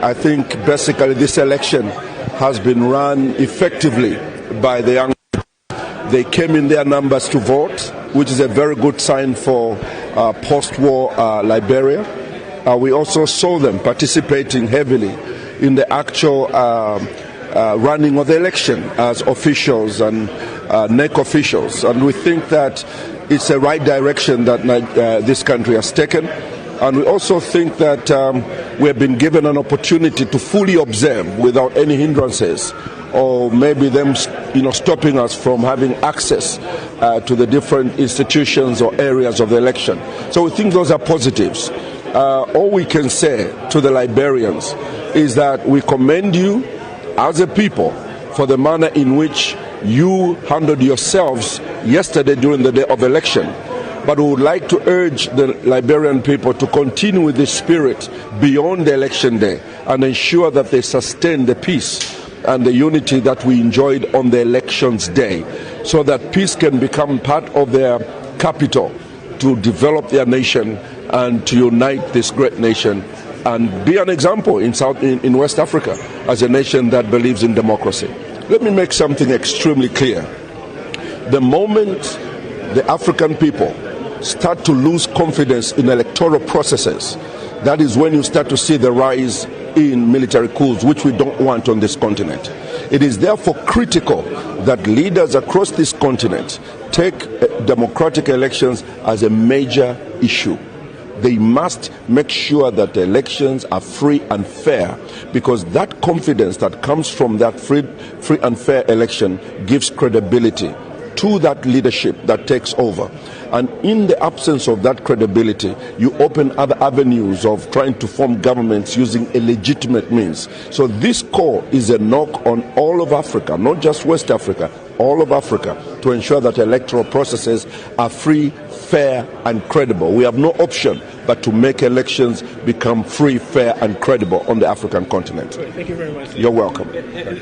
I think basically this election has been run effectively by the young people. They came in their numbers to vote, which is a very good sign for post-war Liberia. We also saw them participating heavily in the actual running of the election as officials and NEC officials. And we think that it's the right direction that this country has taken. And we also think that we have been given an opportunity to fully observe without any hindrances, or maybe them stopping us from having access to the different institutions or areas of the election. So we think those are positives. All we can say to the Liberians is that we commend you as a people for the manner in which you handled yourselves yesterday during the day of election. But we would like to urge the Liberian people to continue with this spirit beyond the election day and ensure that they sustain the peace and the unity that we enjoyed on the elections day, so that peace can become part of their capital to develop their nation and to unite this great nation and be an example in West Africa as a nation that believes in democracy. Let me make something extremely clear. The moment the African people start to lose confidence in electoral processes, that is when you start to see the rise in military coups, which we don't want on this continent. It is therefore critical that leaders across this continent take democratic elections as a major issue. They must make sure that the elections are free and fair, because that confidence that comes from that free and fair election gives credibility to that leadership that takes over. And in the absence of that credibility, you open other avenues of trying to form governments using illegitimate means. So this call is a knock on all of Africa, not just West Africa, all of Africa, to ensure that electoral processes are free, fair, and credible. We have no option but to make elections become free, fair, and credible on the African continent. Thank you very much. You're welcome.